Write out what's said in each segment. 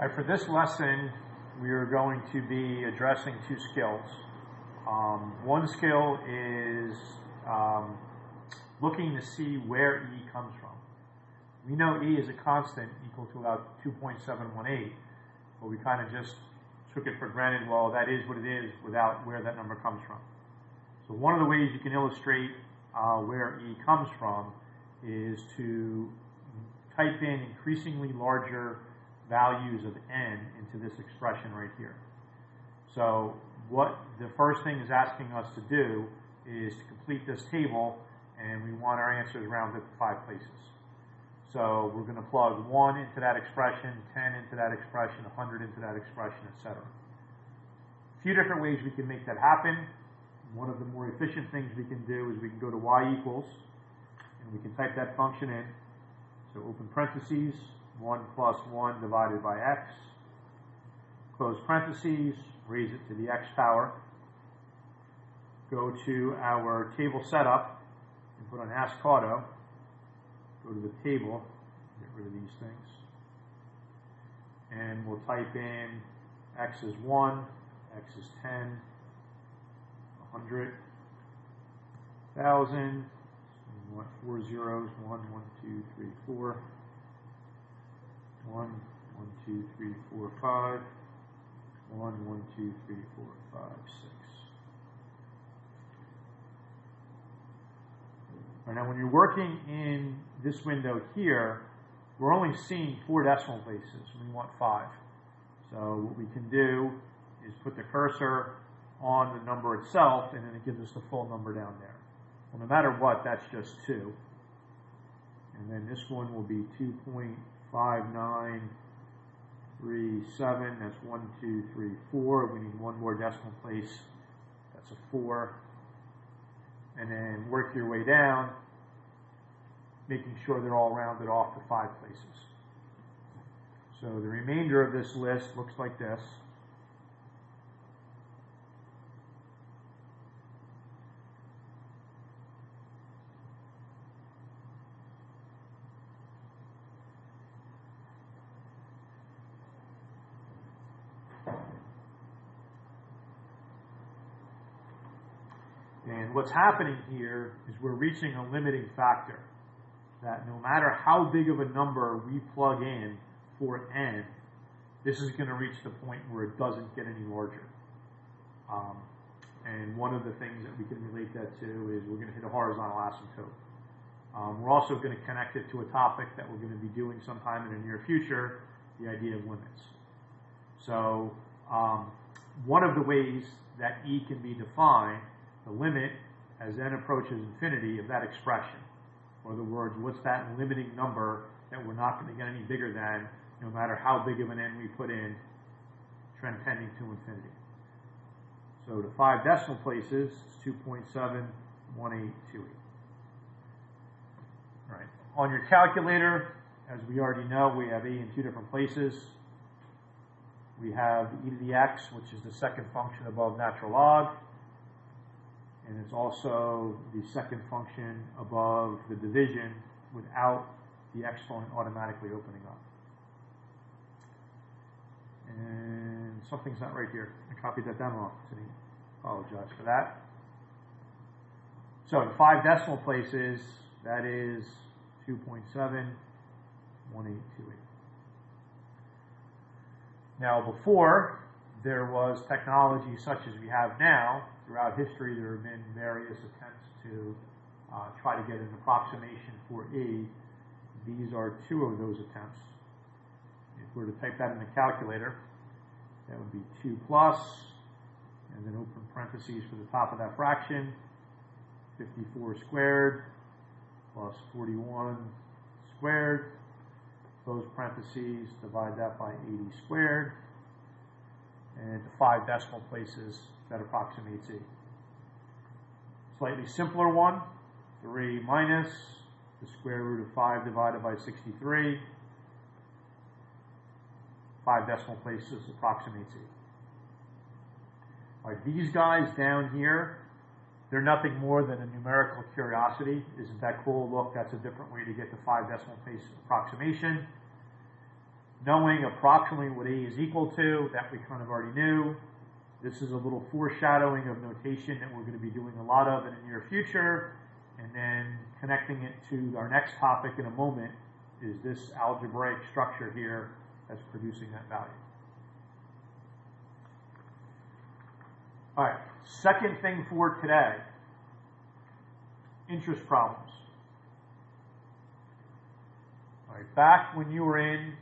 All right, for this lesson, we are going to be addressing two skills. One skill is looking to see where E comes from. We know E is a constant equal to about 2.718, but we kind of just took it for granted, well, that is what it is without where that number comes from. So one of the ways you can illustrate where E comes from is to type in increasingly larger values of n into this expression right here. So what the first thing is asking us to do is to complete this table, and we want our answers rounded to 5 places. So we're going to plug 1 into that expression, 10 into that expression, 100 into that expression, etc. A few different ways we can make that happen. One of the more efficient things we can do is we can go to y equals, and we can type that function in. So open parentheses, 1 plus 1 divided by x, close parentheses, raise it to the x power, go to our table setup and put on ask auto, go to the table, get rid of these things, and we'll type in x is 1, x is 10, 100, 1,000, we want 4 zeros, 1, 1, 2, 3, 4, 1, 1, 2, 3, 4, 5, 1, 1, 2, 3, 4, 5, 6. All right, now when you're working in this window here, we're only seeing 4 decimal places. We want 5. So what we can do is put the cursor on the number itself, and then it gives us the full number down there. Well, no matter what, that's just 2. And then this one will be 2.5937. That's 1, 2, 3, 4. We need one more decimal place. That's a 4. And then work your way down, making sure they're all rounded off to 5 places. So the remainder of this list looks like this. And what's happening here is we're reaching a limiting factor, that no matter how big of a number we plug in for n, this is going to reach the point where it doesn't get any larger. And one of the things that we can relate that to is we're going to hit a horizontal asymptote. We're also going to connect it to a topic that we're going to be doing sometime in the near future, the idea of limits. So one of the ways that E can be defined, the limit as n approaches infinity of that expression. In other words, what's that limiting number that we're not going to get any bigger than, no matter how big of an n we put in, trend tending to infinity. So to 5 decimal places, it's 2.71828. All right. On your calculator, as we already know, we have E in 2 different places. We have e to the x, which is the second function above natural log. And it's also the second function above the division without the exponent automatically opening up. And something's not right here. I copied that down wrong. So I apologize for that. So in 5 decimal places, that is 2.71828. Now before, there was technology such as we have now. Throughout history, there have been various attempts to try to get an approximation for E. These are 2 of those attempts. If we were to type that in the calculator, that would be 2 plus, and then open parentheses for the top of that fraction, 54 squared plus 41 squared, close parentheses, divide that by 80 squared, and to 5 decimal places, that approximates E. Slightly simpler one, 3 minus the square root of 5 divided by 63. 5 decimal places approximates E. All right, these guys down here, they're nothing more than a numerical curiosity. Isn't that cool? Look, that's a different way to get the 5 decimal place approximation. knowing approximately what A is equal to, that we kind of already knew. This is a little foreshadowing of notation that we're going to be doing a lot of in the near future, and then connecting it to our next topic in a moment is this algebraic structure here that's producing that value. All right, second thing for today, interest problems. All right, back when you were in,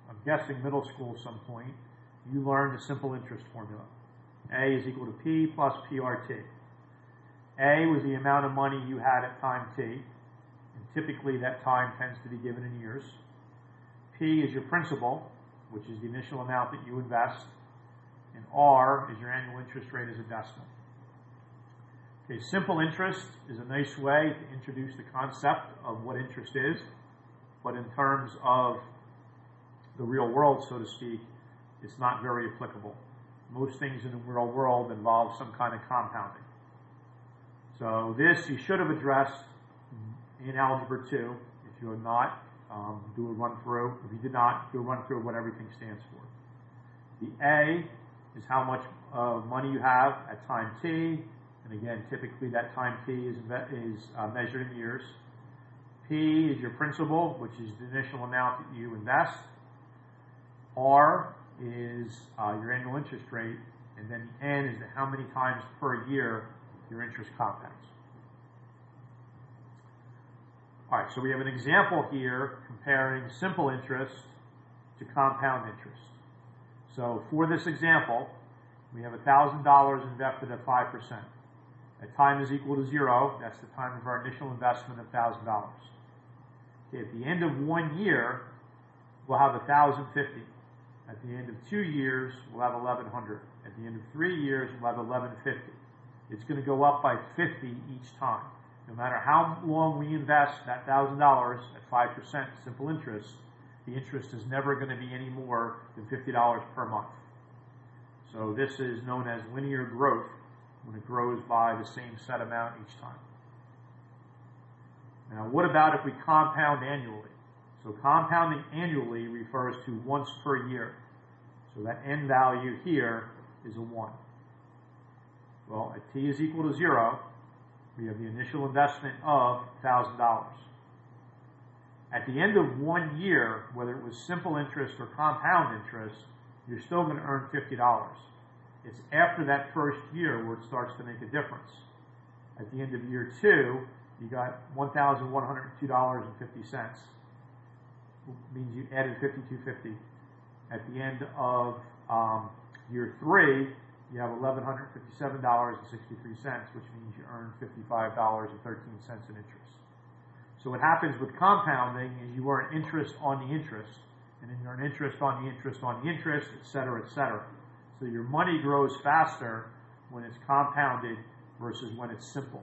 I'm guessing middle school at some point, you learned the simple interest formula. A is equal to P plus PRT. A was the amount of money you had at time T, and typically that time tends to be given in years. P is your principal, which is the initial amount that you invest, and R is your annual interest rate as a decimal. Okay, simple interest is a nice way to introduce the concept of what interest is, but in terms of the real world, so to speak, it's not very applicable. Most things in the real world involve some kind of compounding. So this you should have addressed in Algebra 2. If you have not, do a run through. If you did not, do a run through of what everything stands for. The A is how much money you have at time T, and again, typically that time T is measured in years. P is your principal, which is the initial amount that you invest. R is your annual interest rate, and then the N is how many times per year your interest compounds. All right, so we have an example here comparing simple interest to compound interest. So for this example, we have $1,000 invested at 5%. At time is equal to 0, that's the time of our initial investment of $1,000. Okay, at the end of 1 year, we'll have $1,050. At the end of 2 years, we'll have $1,100. At the end of 3 years, we'll have $1,150. It's going to go up by 50 each time. No matter how long we invest that $1,000 at 5% simple interest, the interest is never going to be any more than $50 per month. So this is known as linear growth when it grows by the same set amount each time. Now, what about if we compound annually? So compounding annually refers to once per year. So that N value here is a 1. Well, at T is equal to 0, we have the initial investment of $1,000. At the end of 1 year, whether it was simple interest or compound interest, you're still going to earn $50. It's after that first year where it starts to make a difference. At the end of year 2, you got $1,102.50. Means you added $52.50. At the end of year 3, you have $1,157.63, which means you earn $55.13 in interest. So what happens with compounding is you earn interest on the interest, and then you earn interest on the interest on the interest, et cetera, et cetera. So your money grows faster when it's compounded versus when it's simple.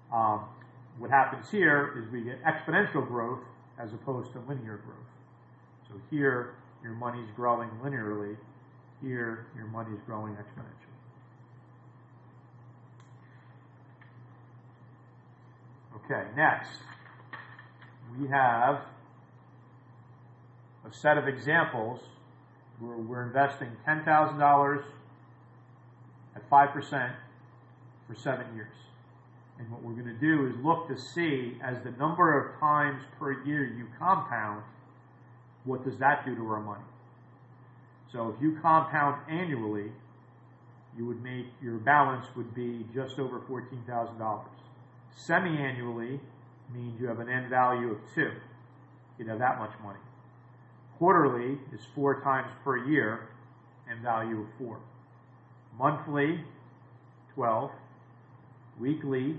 What happens here is we get exponential growth as opposed to linear growth. So here, your money's growing linearly. Here, your money's growing exponentially. Okay, next, we have a set of examples where we're investing $10,000 at 5% for 7 years. And what we're going to do is look to see, as the number of times per year you compound, what does that do to our money? So if you compound annually, you would make, your balance would be just over $14,000. Semi-annually means you have an end value of 2. You'd have that much money. Quarterly is 4 times per year, end value of 4. Monthly, 12. Weekly,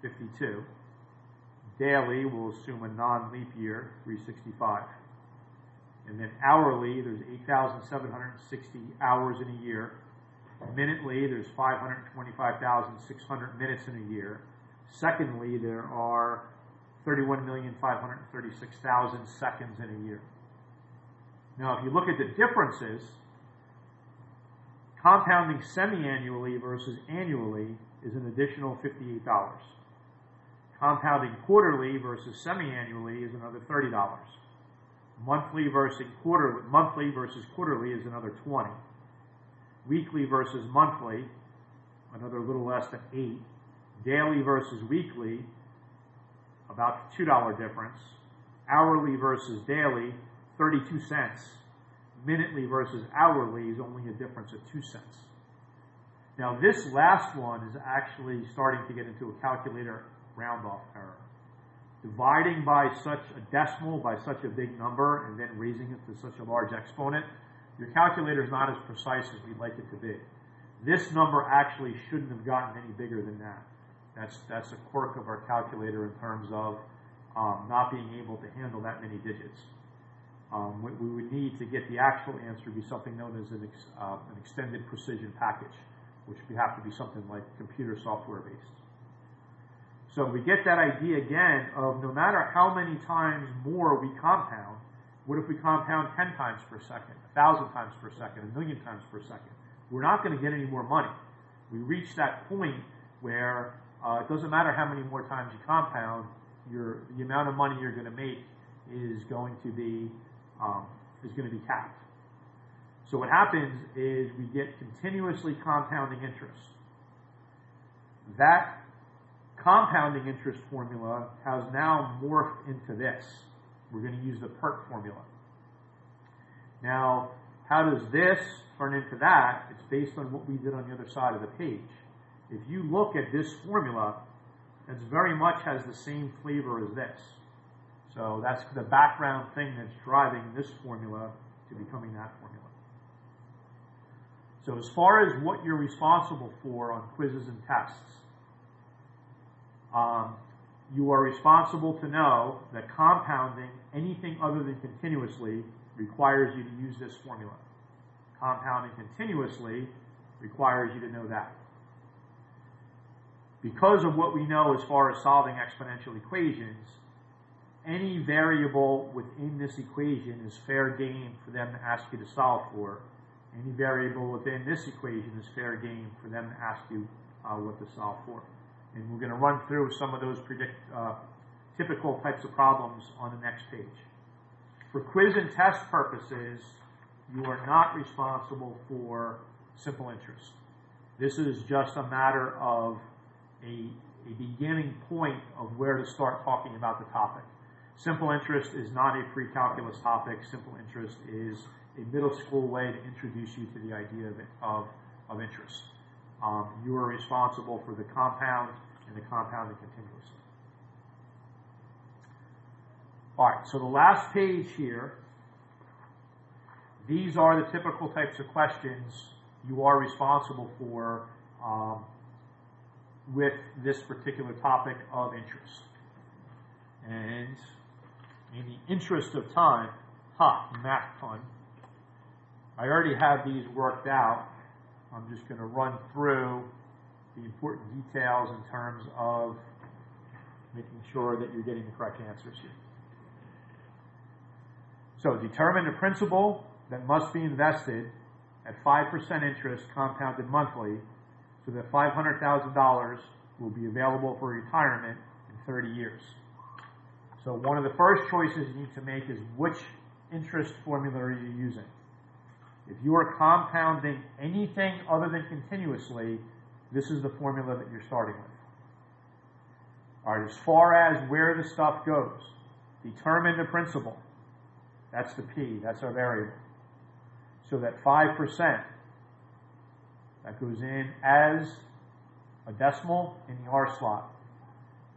52. Daily, we'll assume a non-leap year, 365. And then hourly, there's 8,760 hours in a year. Minutely, there's 525,600 minutes in a year. Secondly, there are 31,536,000 seconds in a year. Now, if you look at the differences, compounding semi-annually versus annually is an additional $58. Compounding quarterly versus semi-annually is another $30. Monthly versus quarterly is another 20. Weekly versus monthly, another little less than 8. Daily versus weekly, about $2 difference. Hourly versus daily, 32 cents. Minutely versus hourly is only a difference of 2 cents. Now this last one is actually starting to get into a calculator round-off error. Dividing by such a decimal, by such a big number, and then raising it to such a large exponent, your calculator is not as precise as we'd like it to be. This number actually shouldn't have gotten any bigger than that. That's a quirk of our calculator in terms of not being able to handle that many digits. What we would need to get the actual answer would be something known as an extended precision package, which would have to be something like computer software based. So we get that idea again of no matter how many times more we compound, what if we compound 10 times per second, 1,000 times per second, 1,000,000 times per second? We're not going to get any more money. We reach that point where it doesn't matter how many more times you compound, the amount of money you're going to make is going to be capped. So what happens is we get continuously compounding interest. That compounding interest formula has now morphed into this. We're going to use the PERT formula. Now, how does this turn into that? It's based on what we did on the other side of the page. If you look at this formula, it very much has the same flavor as this. So that's the background thing that's driving this formula to becoming that formula. So as far as what you're responsible for on quizzes and tests, you are responsible to know that compounding anything other than continuously requires you to use this formula. Compounding continuously requires you to know that. Because of what we know as far as solving exponential equations, any variable within this equation is fair game for them to ask you to solve for. Any variable within this equation is fair game for them to ask you what to solve for. And we're going to run through some of those typical types of problems on the next page. For quiz and test purposes, you are not responsible for simple interest. This is just a matter of a beginning point of where to start talking about the topic. Simple interest is not a pre-calculus topic. Simple interest is a middle school way to introduce you to the idea of interest. You are responsible for the compound and the compounding continuously. All right, so the last page here, these are the typical types of questions you are responsible for with this particular topic of interest. And in the interest of time, math pun, I already have these worked out. I'm just going to run through the important details in terms of making sure that you're getting the correct answers here. So determine the principal that must be invested at 5% interest compounded monthly so that $500,000 will be available for retirement in 30 years. So one of the first choices you need to make is which interest formula are you using? If you are compounding anything other than continuously, this is the formula that you're starting with. All right, as far as where the stuff goes, determine the principal. That's the P, that's our variable. So that 5%, that goes in as a decimal in the R slot.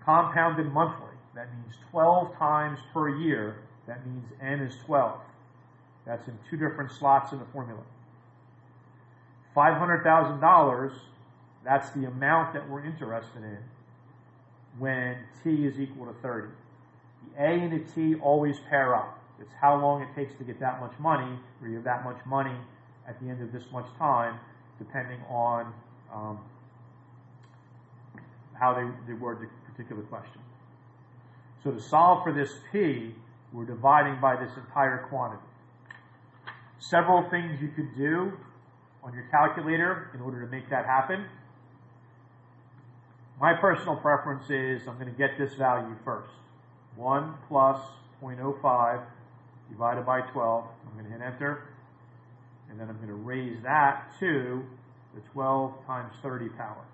Compounded monthly, that means 12 times per year, that means N is 12. That's in two different slots in the formula. $500,000, that's the amount that we're interested in when T is equal to 30. The A and the T always pair up. It's how long it takes to get that much money, or you have that much money at the end of this much time, depending on how they word the particular question. So to solve for this P, we're dividing by this entire quantity. Several things you could do on your calculator in order to make that happen. My personal preference is I'm going to get this value first. 1 plus 0.05 divided by 12. I'm going to hit enter. And then I'm going to raise that to the 12 times 30 power.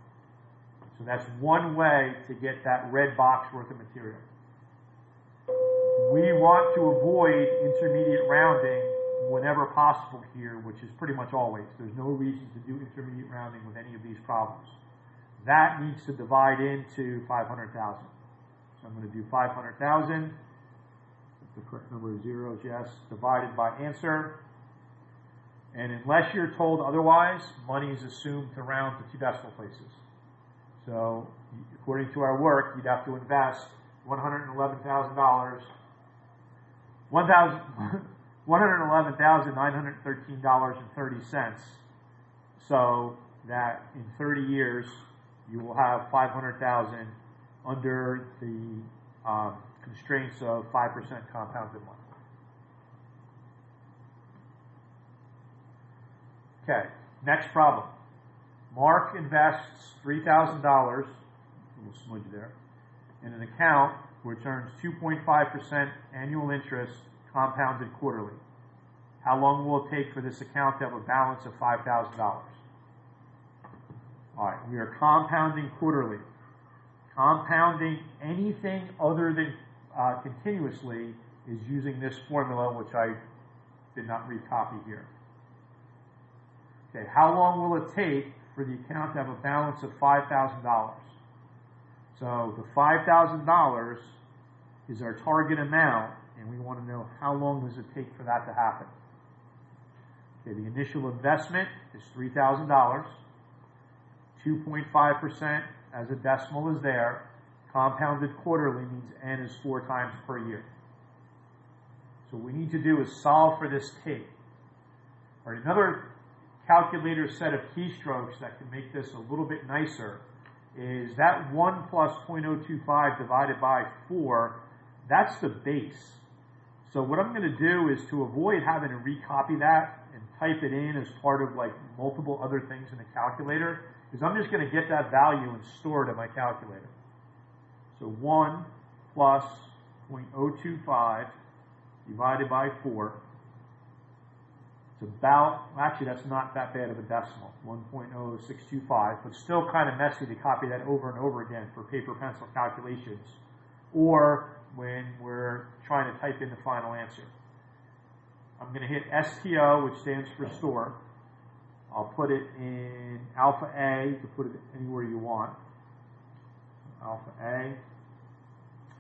So that's one way to get that red box worth of material. We want to avoid intermediate rounding whenever possible here, which is pretty much always. There's no reason to do intermediate rounding with any of these problems. That needs to divide into 500,000. So I'm going to do 500,000. The correct number of zeros, yes, divided by answer. And unless you're told otherwise, money is assumed to round to 2 decimal places. So according to our work, you'd have to invest $111,913.30. So that in 30 years, you will have 500,000 under the constraints of 5% compounded money. Okay, next problem. Mark invests $3,000, a little smudge there, in an account which earns 2.5% annual interest compounded quarterly. How long will it take for this account to have a balance of $5,000? All right, we are compounding quarterly. Compounding anything other than continuously is using this formula, which I did not recopy here. Okay, how long will it take for the account to have a balance of $5,000? So the $5,000 is our target amount, and we want to know how long does it take for that to happen. Okay, the initial investment is $3,000. 2.5% as a decimal is there. Compounded quarterly means n is 4 times per year. So what we need to do is solve for this t. All right, another calculator set of keystrokes that can make this a little bit nicer is that 1 plus 0.025 divided by 4, that's the base. So what I'm going to do is, to avoid having to recopy that and type it in as part of like multiple other things in the calculator, is I'm just going to get that value and store it in my calculator. So 1 plus 0.025 divided by 4. It's about, actually that's not that bad of a decimal, 1.0625, but still kind of messy to copy that over and over again for paper pencil calculations, or when we're trying to type in the final answer. I'm going to hit STO, which stands for store. I'll put it in alpha A to put it anywhere you want. Alpha A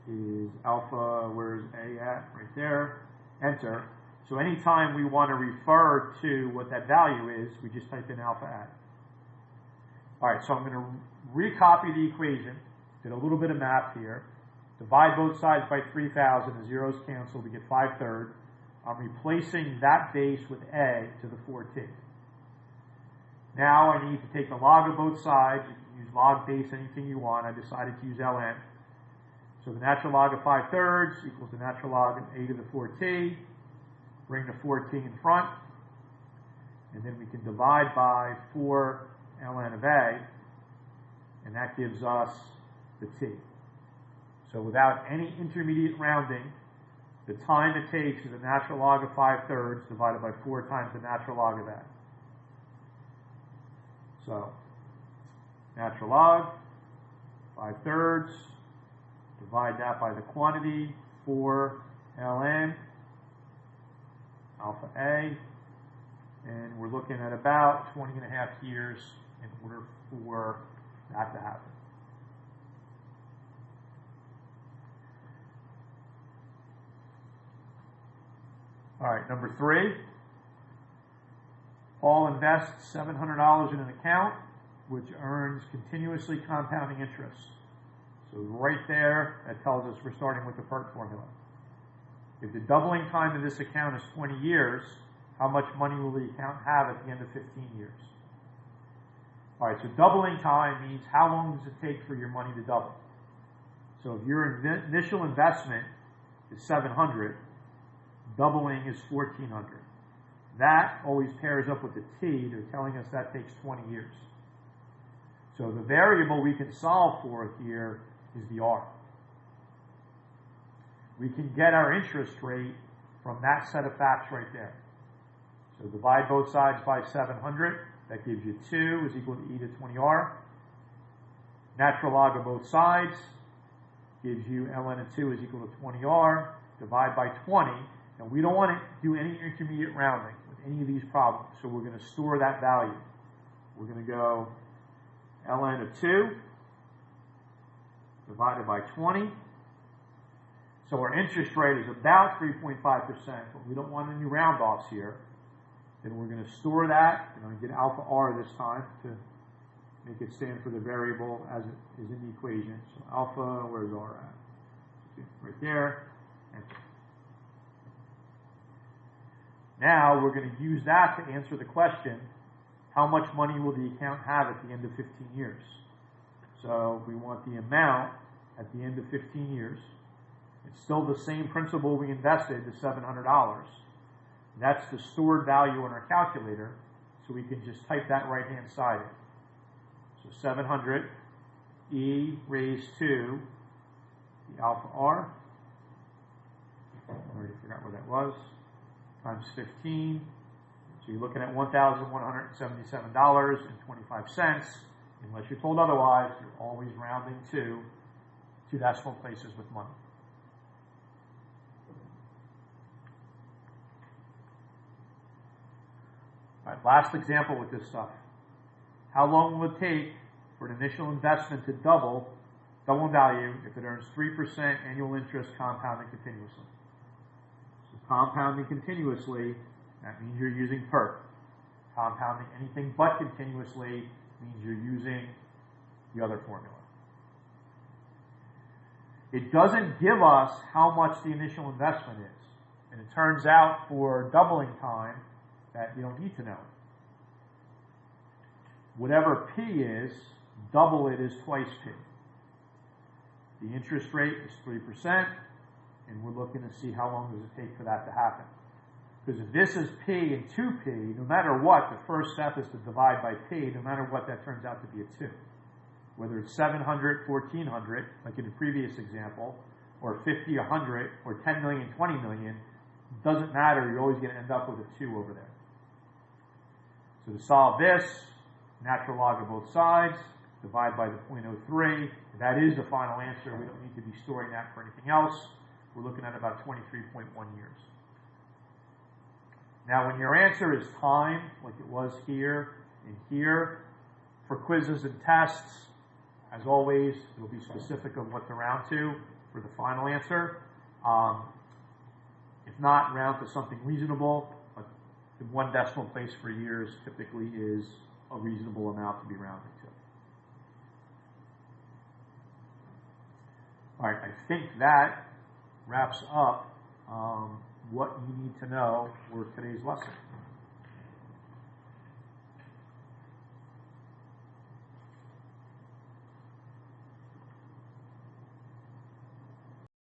is alpha, where's A at? Right there. Enter. So anytime we want to refer to what that value is, we just type in alpha A. All right, so I'm going to recopy the equation, did a little bit of math here, divide both sides by 3,000, the zeros cancel, we get 5/3. I'm replacing that base with A to the 4t. Now I need to take the log of both sides. You can use log base, anything you want. I decided to use ln. So the natural log of 5/3 equals the natural log of A to the 4t. Bring the 4t in front. And then we can divide by 4 ln of A. And that gives us the t. So without any intermediate rounding, the time it takes is the natural log of 5/3 divided by 4 times the natural log of A. So, natural log, 5/3, divide that by the quantity, 4 ln, alpha A, and we're looking at about 20.5 years in order for that to happen. All right, number 3. Paul invests $700 in an account which earns continuously compounding interest. So right there, that tells us we're starting with the PERT formula. If the doubling time of this account is 20 years, how much money will the account have at the end of 15 years? All right, so doubling time means how long does it take for your money to double? So if your initial investment is $700, doubling is $1,400. That always pairs up with the t. They're telling us that takes 20 years. So the variable we can solve for here is the r. We can get our interest rate from that set of facts right there. So divide both sides by 700. That gives you 2 is equal to e to 20r. Natural log of both sides gives you ln of 2 is equal to 20r. Divide by 20. And we don't want to do any intermediate rounding with any of these problems. So we're going to store that value. We're going to go ln of 2 divided by 20. So our interest rate is about 3.5%, but we don't want any round-offs here. Then we're going to store that, and I'm going to get alpha r this time to make it stand for the variable as it is in the equation. So alpha, where's r at? Right there. Enter. Now we're going to use that to answer the question, how much money will the account have at the end of 15 years? So we want the amount at the end of 15 years. It's still the same principal we invested, the $700. That's the stored value in our calculator, so we can just type that right-hand side in. So 700 e raised to the alpha r, I already forgot where that was, times 15. So you're looking at $1,177.25. Unless you're told otherwise, you're always rounding to 2 decimal places with money. All right, last example with this stuff. How long will it take for an initial investment to double in value if it earns 3% annual interest compounding continuously? So compounding continuously, that means you're using perp. Compounding anything but continuously means you're using the other formula. It doesn't give us how much the initial investment is. And it turns out for doubling time that you don't need to know. Whatever P is, double it is twice P. The interest rate is 3%, and we're looking to see how long does it take for that to happen. Because if this is P and 2P, no matter what, the first step is to divide by P, no matter what, that turns out to be a 2. Whether it's 700, 1400, like in the previous example, or 50, 100, or 10 million, 20 million, doesn't matter, you're always going to end up with a 2 over there. So to solve this, natural log of both sides, divide by the 0.03. That is the final answer. We don't need to be storing that for anything else. We're looking at about 23.1 years. Now, when your answer is time, like it was here and here, for quizzes and tests, as always, it will be specific of what to round to for the final answer. If not, round to something reasonable, but the 1 decimal place for years typically is a reasonable amount to be rounding to. All right, I think that wraps up what you need to know for today's lesson.